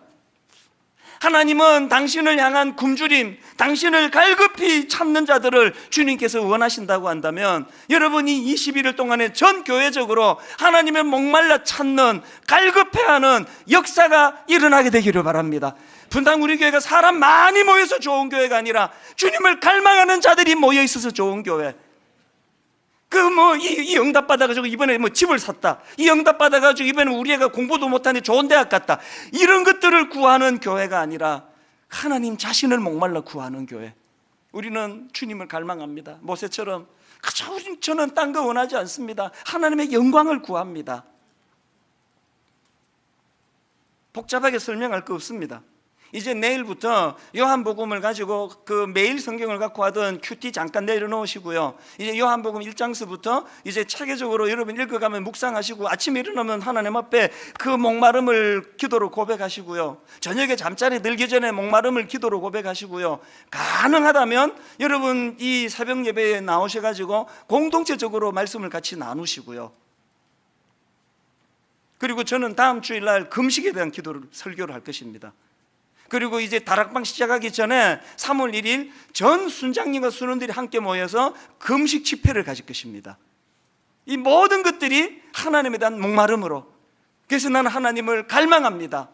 하나님은 당신을 향한 굶주림, 당신을 갈급히 찾는 자들을 주님께서 원하신다고 한다면 여러분이 21일 동안에 전 교회적으로 하나님을 목말라 찾는, 갈급해하는 역사가 일어나게 되기를 바랍니다. 분당 우리 교회가 사람 많이 모여서 좋은 교회가 아니라 주님을 갈망하는 자들이 모여 있어서 좋은 교회. 이 응답 받아가지고 이번에 집을 샀다, 이 응답 받아가지고 이번에 우리 애가 공부도 못하는데 좋은 대학 갔다, 이런 것들을 구하는 교회가 아니라 하나님 자신을 목말라 구하는 교회. 우리는 주님을 갈망합니다. 모세처럼 그저 저는 딴 거 원하지 않습니다. 하나님의 영광을 구합니다. 복잡하게 설명할 거 없습니다. 이제 내일부터 요한복음을 가지고 그 매일 성경을 갖고 하던 큐티 잠깐 내려놓으시고요. 이제 요한복음 1장서부터 이제 체계적으로 여러분 읽어가면 묵상하시고 아침에 일어나면 하나님 앞에 그 목마름을 기도로 고백하시고요. 저녁에 잠자리 들기 전에 목마름을 기도로 고백하시고요. 가능하다면 여러분 이 새벽 예배에 나오셔가지고 공동체적으로 말씀을 같이 나누시고요. 그리고 저는 다음 주일날 금식에 대한 설교를 할 것입니다. 그리고 이제 다락방 시작하기 전에 3월 1일 전 순장님과 순원들이 함께 모여서 금식 집회를 가질 것입니다. 이 모든 것들이 하나님에 대한 목마름으로, 그래서 나는 하나님을 갈망합니다.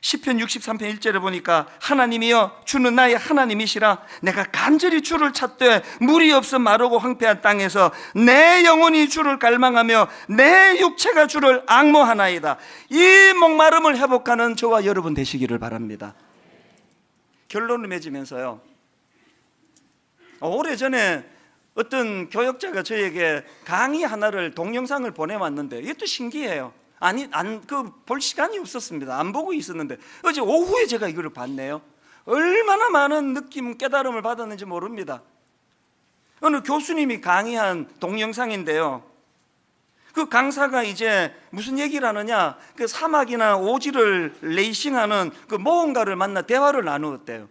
시편 63편 1절에 보니까 하나님이여 주는 나의 하나님이시라. 내가 간절히 주를 찾되 물이 없어 마르고 황폐한 땅에서 내 영혼이 주를 갈망하며 내 육체가 주를 앙모하나이다. 이 목마름을 회복하는 저와 여러분 되시기를 바랍니다. 결론을 맺으면서요, 오래전에 어떤 교역자가 저에게 강의 하나를 동영상을 보내왔는데 이것도 신기해요. 볼 시간이 없었습니다. 안 보고 있었는데 어제 오후에 제가 이걸 봤네요. 얼마나 많은 느낌, 깨달음을 받았는지 모릅니다. 어느 교수님이 강의한 동영상인데요, 그 강사가 이제 무슨 얘기를 하느냐, 그 사막이나 오지를 레이싱하는 그 모험가를 만나 대화를 나누었대요.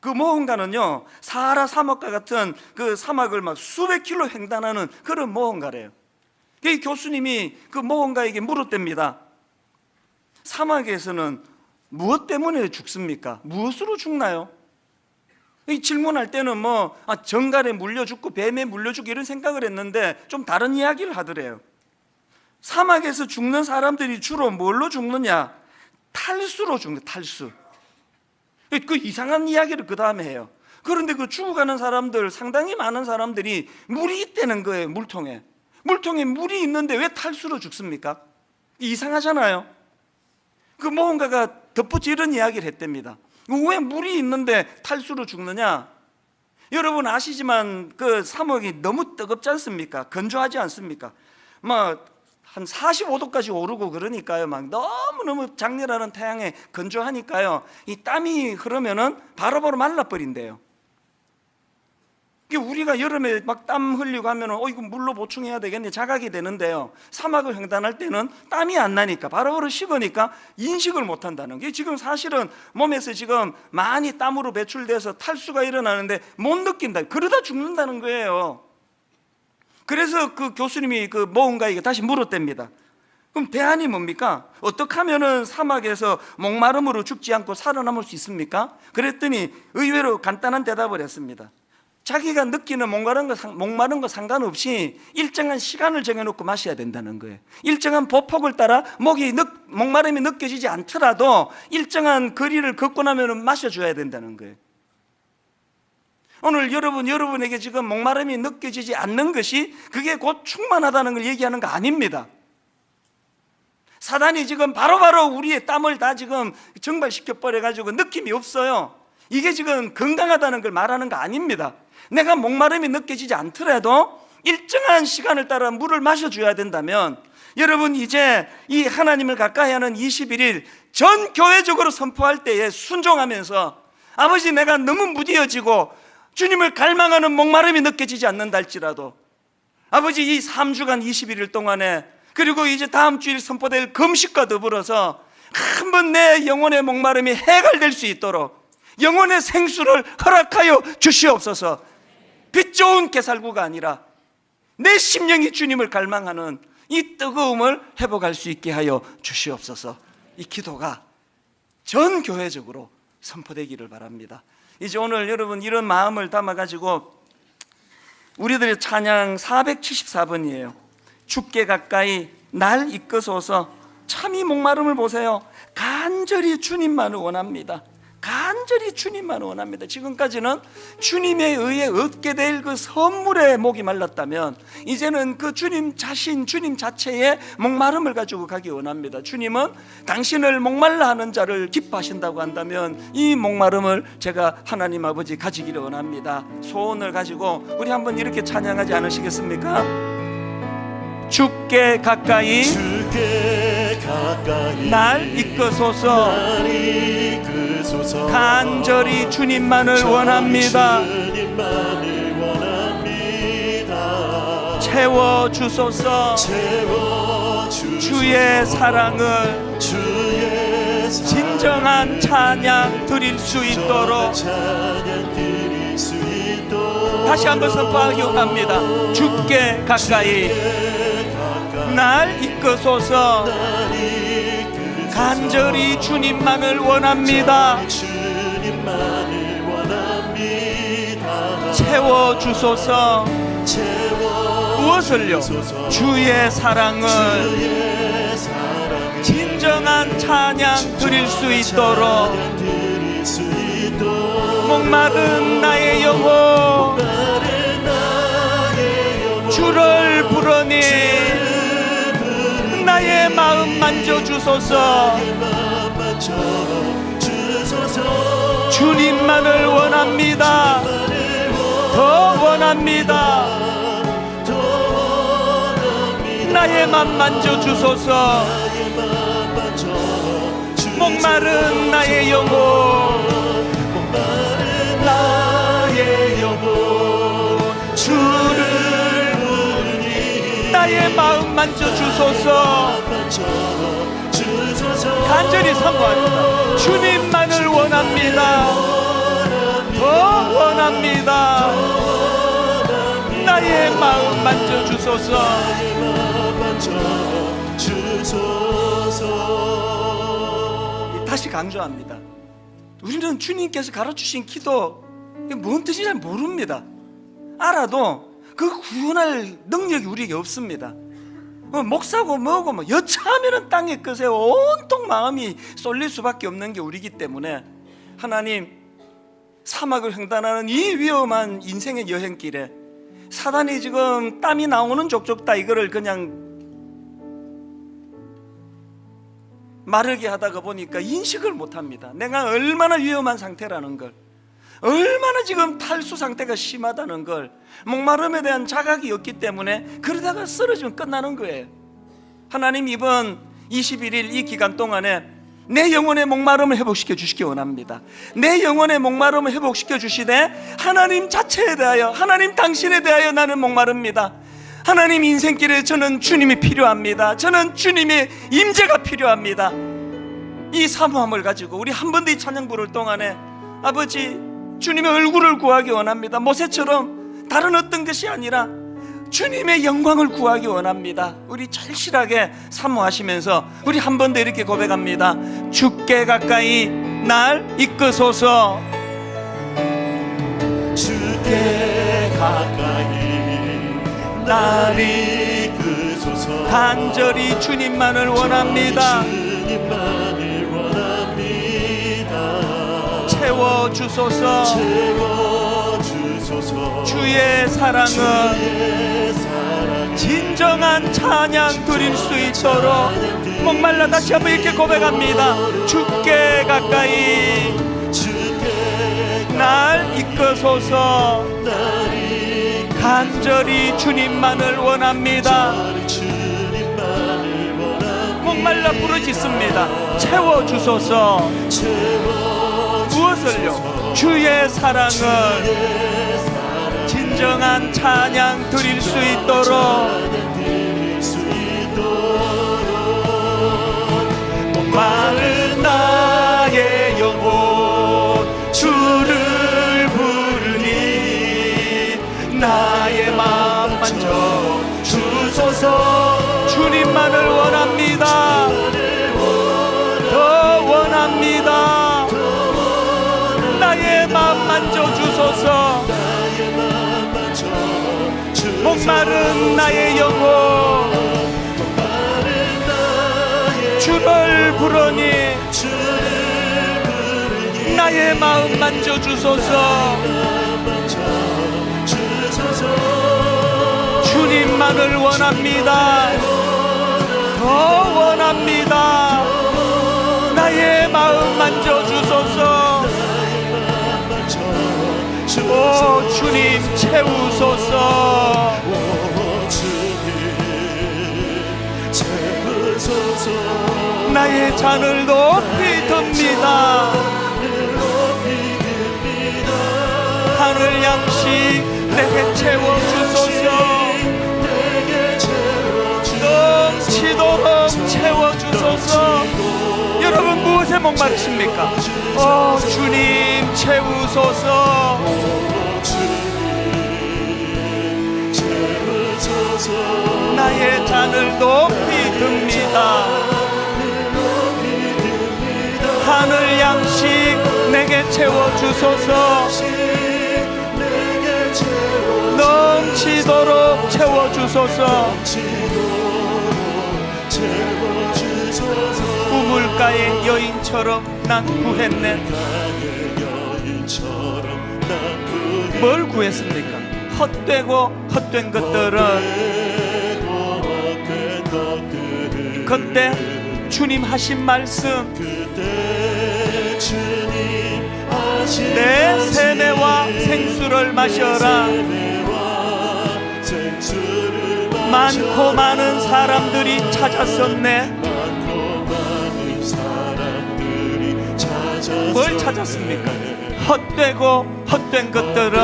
그 모험가는요, 사하라 사막과 같은 그 사막을 막 수백 킬로 횡단하는 그런 모험가래요. 그 교수님이 그 모험가에게 물었답니다. 사막에서는 무엇 때문에 죽습니까? 무엇으로 죽나요? 이 질문할 때는 정갈에 물려 죽고 뱀에 물려 죽고 이런 생각을 했는데 좀 다른 이야기를 하더래요. 사막에서 죽는 사람들이 주로 뭘로 죽느냐? 탈수로 죽는, 탈수. 그 이상한 이야기를 그 다음에 해요. 그런데 그 죽어가는 사람들, 상당히 많은 사람들이 물이 있다는 거예요. 물통에 물이 있는데 왜 탈수로 죽습니까? 이상하잖아요. 그 모험가가 덧붙여 이런 이야기를 했답니다. 왜 물이 있는데 탈수로 죽느냐? 여러분 아시지만 그 사막이 너무 뜨겁지 않습니까? 건조하지 않습니까? 한 45도까지 오르고 그러니까요. 막 너무너무 장렬하는 태양에 건조하니까요. 이 땀이 흐르면은 바로바로 말라버린대요. 우리가 여름에 막 땀 흘리고 하면은 이거 물로 보충해야 되겠네, 자각이 되는데요. 사막을 횡단할 때는 땀이 안 나니까 바로바로 식으니까 인식을 못 한다는 게, 지금 사실은 몸에서 지금 많이 땀으로 배출돼서 탈수가 일어나는데 못 느낀다. 그러다 죽는다는 거예요. 그래서 그 교수님이 그 모험가에게 다시 물었답니다. 그럼 대안이 뭡니까? 어떻게 하면은 사막에서 목마름으로 죽지 않고 살아남을 수 있습니까? 그랬더니 의외로 간단한 대답을 했습니다. 자기가 느끼는 목마른 거 상관없이 일정한 시간을 정해놓고 마셔야 된다는 거예요. 일정한 보폭을 따라 목마름이 느껴지지 않더라도 일정한 거리를 걷고 나면 마셔줘야 된다는 거예요. 오늘 여러분에게 지금 목마름이 느껴지지 않는 것이 그게 곧 충만하다는 걸 얘기하는 거 아닙니다. 사단이 지금 바로바로 우리의 땀을 다 지금 증발시켜 버려가지고 느낌이 없어요. 이게 지금 건강하다는 걸 말하는 거 아닙니다. 내가 목마름이 느껴지지 않더라도 일정한 시간을 따라 물을 마셔줘야 된다면 여러분, 이제 이 하나님을 가까이 하는 21일 전 교회적으로 선포할 때에 순종하면서 아버지, 내가 너무 무디어지고 주님을 갈망하는 목마름이 느껴지지 않는다 할지라도 아버지, 이 3주간 21일 동안에, 그리고 이제 다음 주일 선포될 금식과 더불어서 한번 내 영혼의 목마름이 해갈될 수 있도록 영혼의 생수를 허락하여 주시옵소서. 빛 좋은 개살구가 아니라 내 심령이 주님을 갈망하는 이 뜨거움을 회복할 수 있게 하여 주시옵소서. 이 기도가 전 교회적으로 선포되기를 바랍니다. 이제 오늘 여러분 이런 마음을 담아가지고 우리들의 찬양 474번이에요. 주께 가까이 날 이끄소서. 참 이 목마름을 보세요. 간절히 주님만을 원합니다. 간절히 주님만 원합니다. 지금까지는 주님에 의해 얻게 될 그 선물에 목이 말랐다면 이제는 그 주님 자신, 주님 자체의 목마름을 가지고 가기 원합니다. 주님은 당신을 목말라 하는 자를 기뻐하신다고 한다면 이 목마름을 제가 하나님 아버지 가지기를 원합니다. 소원을 가지고 우리 한번 이렇게 찬양하지 않으시겠습니까? 주께 가까이 날 이끄소서. 간절히 주님만을 원합니다. 채워주소서. 주의 사랑을 진정한 찬양 드릴 수 있도록 다시 한번 선포하기 원합니다. 주께 가까이 날 이끄소서. 간절히 주님만을 원합니다. 채워주소서. 무엇을요? 주의 사랑을 진정한 찬양 드릴 수 있도록 목마른 나의 영혼 주를 부르니 나의 마음 만져주소서. 주님만을 원합니다. 더 원합니다. 나의 맘 만져주소서. 목마른 나의 영혼 나의 영혼 주를 부르니 나의 마음 만져주소서. 간절히 선포합니다. 주님만을 원합니다. 더 원합니다. 나의 마음 만져주소서. 다시 강조합니다. 우리는 주님께서 가르치신 기도 뭔 뜻인지 잘 모릅니다. 알아도 그 구원할 능력이 우리에게 없습니다. 목사고 뭐고 뭐 여차하면은 땅에 끝에 온통 마음이 쏠릴 수밖에 없는 게 우리이기 때문에 하나님, 사막을 횡단하는 이 위험한 인생의 여행길에 사단이 지금 땀이 나오는 족족다 이거를 그냥 마르게 하다가 보니까 인식을 못합니다. 내가 얼마나 위험한 상태라는 걸, 얼마나 지금 탈수 상태가 심하다는 걸, 목마름에 대한 자각이 없기 때문에 그러다가 쓰러지면 끝나는 거예요. 하나님, 이번 21일 이 기간 동안에 내 영혼의 목마름을 회복시켜 주시기 원합니다. 내 영혼의 목마름을 회복시켜 주시되 하나님 자체에 대하여, 하나님 당신에 대하여 나는 목마릅니다. 하나님, 인생길에 저는 주님이 필요합니다. 저는 주님의 임재가 필요합니다. 이 사모함을 가지고 우리 한 번 더 이 찬양 부를 동안에 아버지, 주님의 얼굴을 구하기 원합니다. 모세처럼 다른 어떤 것이 아니라 주님의 영광을 구하기 원합니다. 우리 절실하게 사모하시면서 우리 한 번 더 이렇게 고백합니다. 주께 가까이 날 이끄소서. 주께 가까이 날 이끄소서. 간절히 주님만을 원합니다. 채워주소서. 주의 사랑은 진정한 찬양 드릴 수 있도록 목말라 다시 한번 이렇게 고백합니다. 주께 가까이 날 이끄소서. 간절히 주님만을 원합니다. 목말라 부르짖습니다. 채워주소서. 무엇을요? 주의 사랑을 진정한 찬양 드릴 수 있도록 목마른 나의 영혼 주를 부르니 나의 맘 만져 주소서. 주님만을 원합니다. 더 원합니다. 나의 맘 만져 주소서. 목마른 나의 영혼 주를 부르니 나의 마음 만져 주소서. 주님만을 원합니다. 더 원합니다. 나의 마음 만져 주소서. 오 주님 채우소서. 나의 잔을 높이 듭니다. 하늘 양식 내게 채워주소서. 넘치도록 채워주소서. 여러분 무엇에 목마르십니까? 주님 채우소서. 나의 잔을 높이 듭니다. 하늘 양식 내게 채워주소서. 넘치도록 채워주소서. 우물가의 여인처럼 난 구했네. 뭘 구했습니까? 헛되고 헛된 것들은 그때 주님 하신 말씀, 내 세매와 생수를 마셔라. 많고 많은 사람들이 찾았었네. 뭘 찾았습니까? 헛되고 헛된 것들은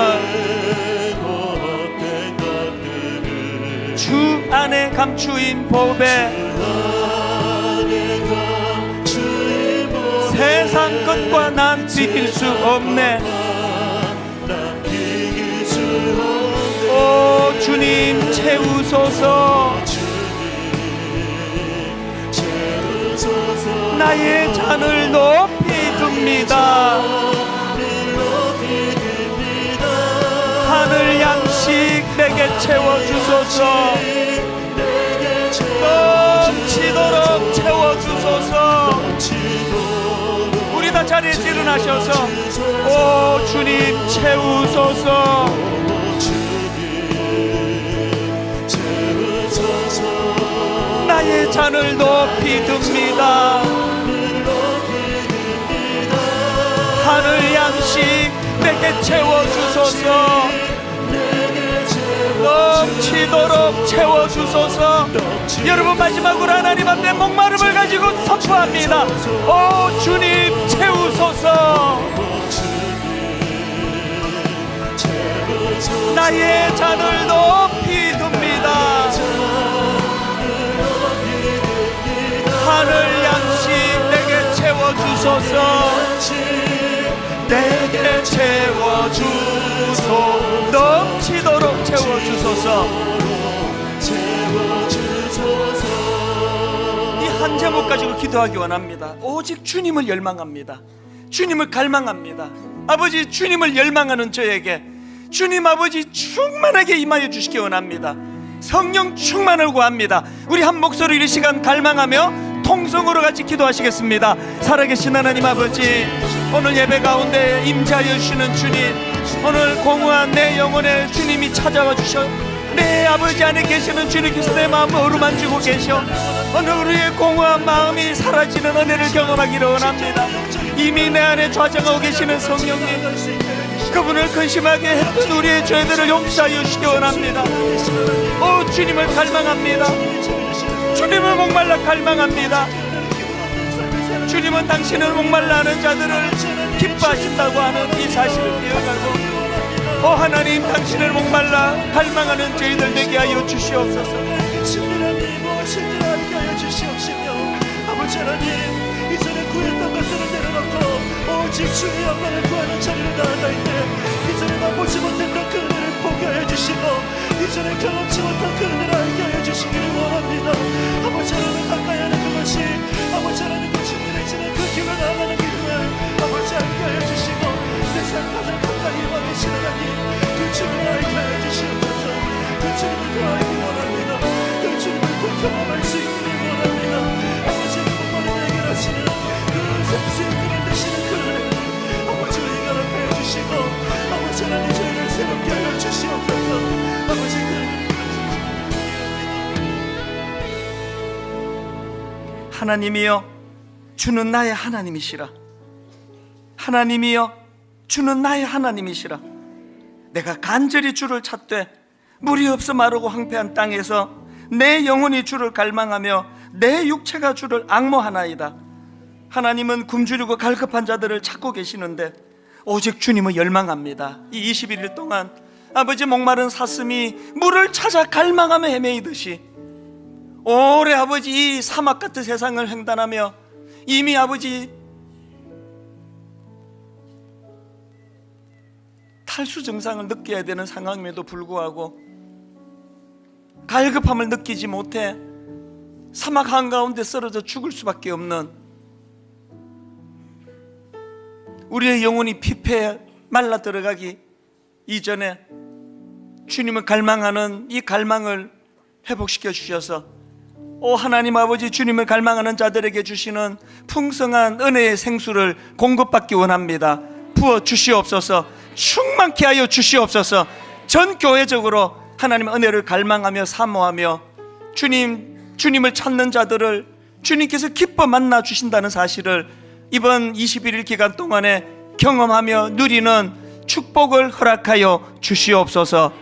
주 안에 감추인 보배, 세상 것과 난 비길 수 없네. 오 주님 채우소서. 나의 잔을 높이 듭니다. 하늘 양식 내게 채워주소서. 넘치도록 채워주소서. 우리 다 자리에서 일어나셔서 오 주님 채우소서. 나의 잔을 높이 듭니다. 하늘 양식 내게 채워주소서. 넘치도록 채워주소서. 여러분 마지막으로 하나님 앞에 목마름을 가지고 선포합니다. 오 주님 채우소서. 나의 잔을 높이 듭니다. 하늘 양식 내게 채워주소서. 내게 채워주소. 넘치도록 채워주소서. 이 한 제목 가지고 기도하기 원합니다. 오직 주님을 열망합니다. 주님을 갈망합니다. 아버지 주님을 열망하는 저에게 주님 아버지 충만하게 임하여 주시기 원합니다. 성령 충만을 구합니다. 우리 한 목소리로 이 시간 갈망하며 통성으로 같이 기도하시겠습니다. 살아계신 하나님 아버지, 오늘 예배 가운데 임재하여 주시는 주님, 오늘 공허한 내 영혼에 주님이 찾아와 주셔 내 아버지 안에 계시는 주님께서 내 마음을 어루만지고 계셔 오늘 우리의 공허한 마음이 사라지는 은혜를 경험하기를 원합니다. 이미 내 안에 좌정하고 계시는 성령님, 그분을 근심하게 했던 우리의 죄들을 용서하여 주시기 원합니다. 오 주님을 갈망합니다. 주님을 목말라 갈망합니다. 주님은 당신을 목말라 하는 자들을 기뻐하신다고 하는 이 사실을 기억하고, 하나님, 당신을 목말라 갈망하는 저희들 되게 하여 주시옵소서. 친절하게 하여 주시옵시며, 아버지 하나님, 이전에 구했던 것들을 내려놓고 오직 주의 영광을 구하는 자리로 나아갈 때, 이전에 맛보지 못했던 그 은혜를 보게 하여 주시고, 이전에 경험치 못한 그 은혜를 알게 하여 주시기를 원합니다. 아버지 하나님, 가까이 하는 그것이, 아버지 하나님, 그 친구들이지는 그 길로 나아가는 길을 아버지 알게 하여 주시고, 내 삶 가장 가까이 와 계신 하나님, 그 주님을 알게 하여 주시옵소서. 그 주님을 더 알기 원합니다. 그 주님을 더 경험할 수 있기를 원합니다. 아버지, 그분만을 해결하시는 그 생수의 그늘 되시는 그 은혜, 아버지 우리가 나타내 주시고, 아버지 하나님, 저희를 새롭게 하여 주시옵소서. 아버지, 하나님이여, 주는 나의 하나님이시라. 하나님이여, 주는 나의 하나님이시라. 내가 간절히 주를 찾되 물이 없어 마르고 황폐한 땅에서 내 영혼이 주를 갈망하며 내 육체가 주를 앙모하나이다. 하나님은 굶주리고 갈급한 자들을 찾고 계시는데 오직 주님을 열망합니다. 이 21일 동안 아버지, 목마른 사슴이 물을 찾아 갈망하며 헤매이듯이 오래 아버지 이 사막 같은 세상을 횡단하며 이미 아버지 탈수 증상을 느껴야 되는 상황임에도 불구하고 갈급함을 느끼지 못해 사막 한가운데 쓰러져 죽을 수밖에 없는 우리의 영혼이 피폐해 말라 들어가기 이전에 주님을 갈망하는 이 갈망을 회복시켜 주셔서, 하나님 아버지, 주님을 갈망하는 자들에게 주시는 풍성한 은혜의 생수를 공급받기 원합니다. 부어 주시옵소서. 충만케 하여 주시옵소서. 전 교회적으로 하나님의 은혜를 갈망하며 사모하며 주님을 찾는 자들을 주님께서 기뻐 만나 주신다는 사실을 이번 21일 기간 동안에 경험하며 누리는 축복을 허락하여 주시옵소서.